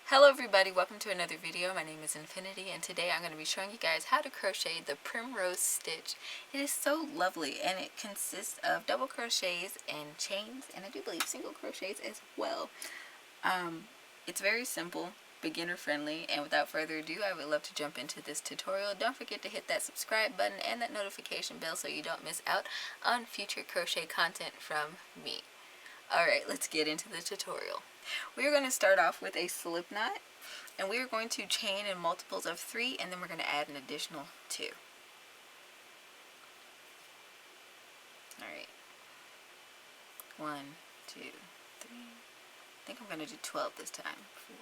Hello everybody, welcome to another video. My name is Infiniti and today I'm going to be showing you guys how to crochet the Primrose stitch. It is so lovely and it consists of double crochets and chains, and I do believe single crochets as well. It's very simple, beginner friendly, and without further ado I would love to jump into this tutorial. Don't forget to hit that subscribe button and that notification bell so you don't miss out on future crochet content from me. Alright, let's get into the tutorial. We are going to start off with a slip knot, and we are going to chain in multiples of 3, and then we're going to add an additional 2. Alright, 1, 2, 3, I think I'm going to do 12 this time. 4,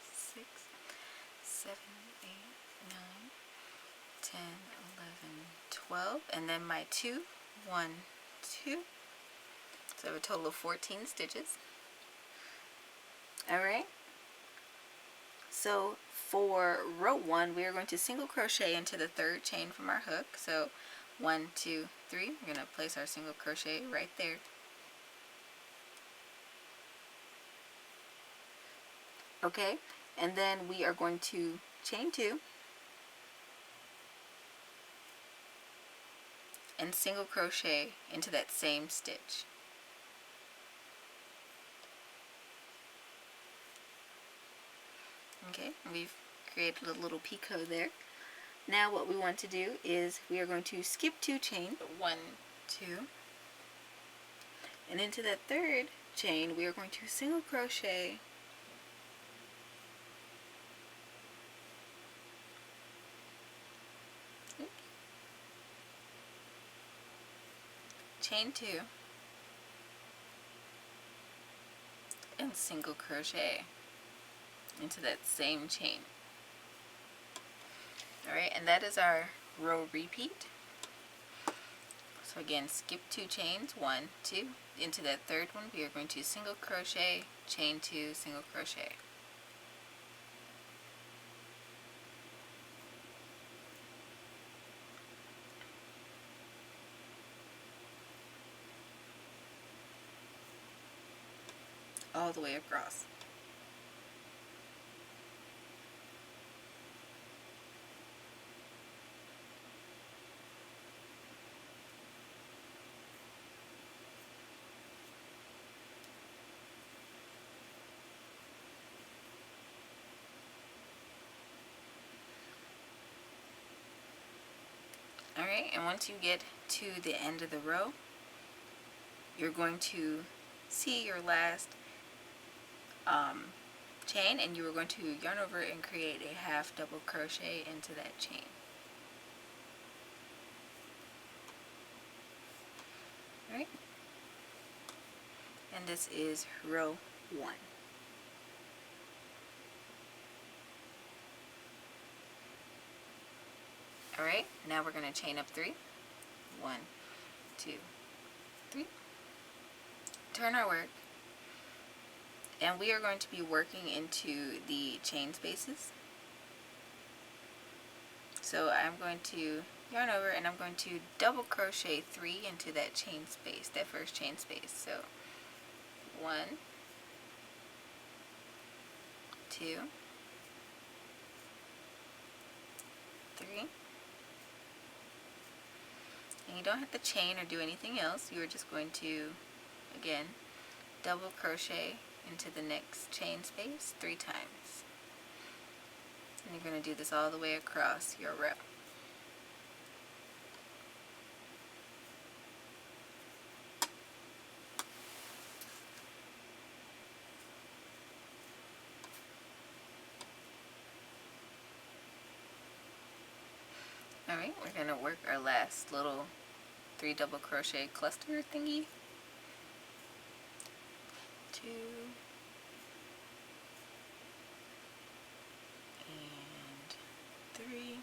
5, 6, 7, 8, 9, 10, 11, 12, and then my 2, 1, 2. So I have a total of 14 stitches. Alright, so for row 1 we are going to single crochet into the third chain from our hook. So 1, 2, 3, we're going to place our single crochet right there. Okay, and then we are going to chain 2 and single crochet into that same stitch. Okay, we've created a little picot there. Now what we want to do is we are going to skip 2 chains, 1, 2, and into that third chain we are going to single crochet chain 2 and single crochet into that same chain. Alright, and that is our row repeat. So again, skip 2 chains, 1, 2, into that third one we are going to single crochet, chain 2, single crochet. All the way across. Alright, and once you get to the end of the row, you're going to see your last chain, and you are going to yarn over and create a half double crochet into that chain. Alright, and this is row 1. Alright, now we're going to chain up 3. 1, 2, 3. Turn our work, and we are going to be working into the chain spaces. So I'm going to yarn over and I'm going to double crochet 3 into that chain space, that first chain space. So 1, 2, 3. And you don't have to chain or do anything else. You are just going to, again, double crochet into the next chain space 3 times. And you're going to do this all the way across your row. Alright, we're going to work our last little 3 double crochet cluster thingy. 2 and 3.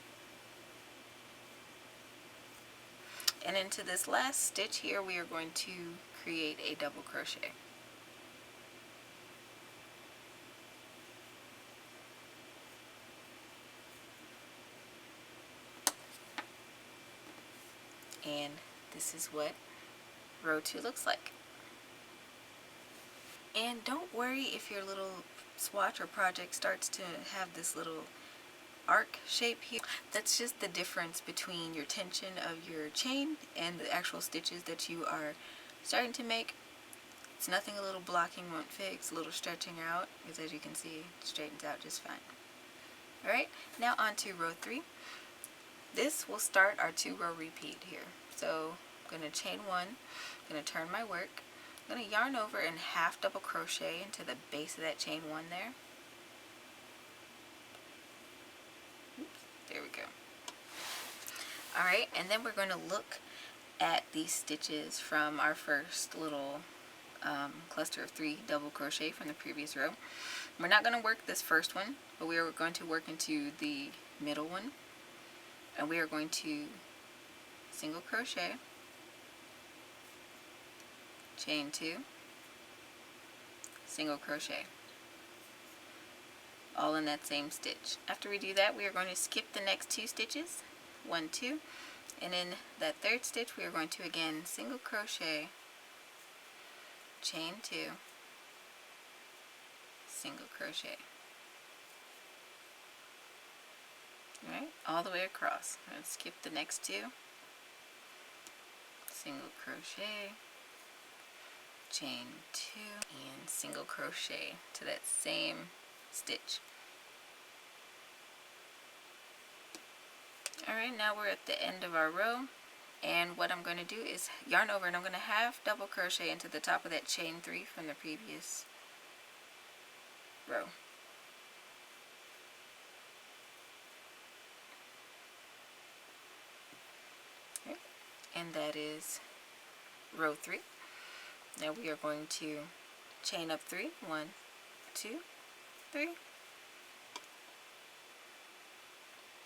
And into this last stitch here we are going to create a double crochet. And this is what row 2 looks like. And don't worry if your little swatch or project starts to have this little arc shape here, that's just the difference between your tension of your chain and the actual stitches that you are starting to make. It's nothing a little blocking won't fix, a little stretching out, because as you can see, it straightens out just fine. Alright, now on to row 3. This will start our 2-row repeat here. So I'm going to chain 1, I'm going to turn my work, I'm going to yarn over and half double crochet into the base of that chain 1 there. There we go. Alright, and then we're going to look at these stitches from our first little cluster of 3 double crochet from the previous row. We're not going to work this first one, but we are going to work into the middle one, and we are going to single crochet, chain 2, single crochet, all in that same stitch. After we do that, we are going to skip the next 2 stitches, 1, 2, and in that 3rd stitch we are going to again single crochet, chain 2, single crochet. Alright, all the way across. I'm going to skip the next 2, single crochet, chain 2, and single crochet to that same stitch. Alright, now we're at the end of our row, and what I'm going to do is yarn over, and I'm going to half double crochet into the top of that chain 3 from the previous row. Okay. And that is row 3. Now we are going to chain up 3, 1, 2, 3,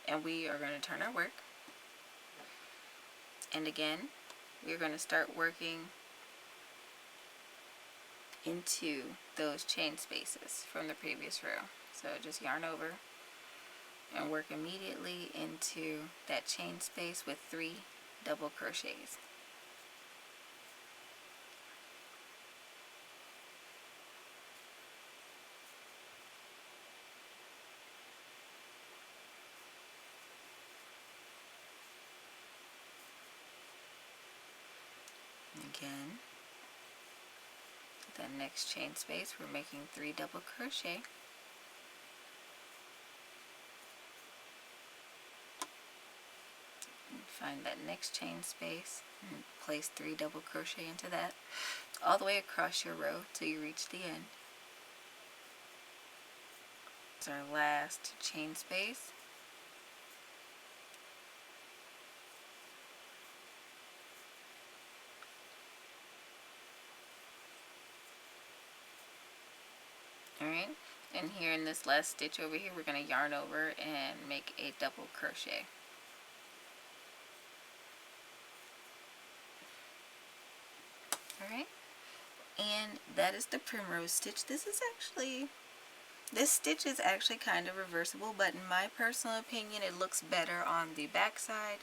and we are going to turn our work, and again we are going to start working into those chain spaces from the previous row. So just yarn over and work immediately into that chain space with 3 double crochets. Again, that next chain space we're making 3 double crochet, and find that next chain space and place 3 double crochet into that all the way across your row till you reach the end. It's our last chain space. Alright, and here in this last stitch over here, we're going to yarn over and make a double crochet. Alright, and that is the primrose stitch. This stitch is actually kind of reversible, but in my personal opinion, it looks better on the back side,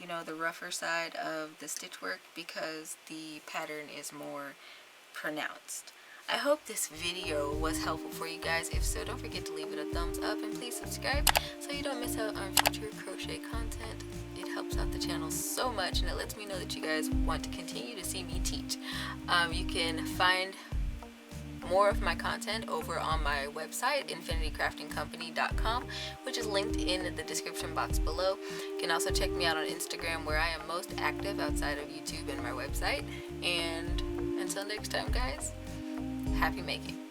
you know, the rougher side of the stitch work, because the pattern is more pronounced. I hope this video was helpful for you guys. If so, don't forget to leave it a thumbs up, and please subscribe so you don't miss out on future crochet content. It helps out the channel so much, and it lets me know that you guys want to continue to see me teach. You can find more of my content over on my website, infiniticraftingcompany.com, which is linked in the description box below. You can also check me out on Instagram, where I am most active outside of YouTube and my website. And until next time, guys, happy making.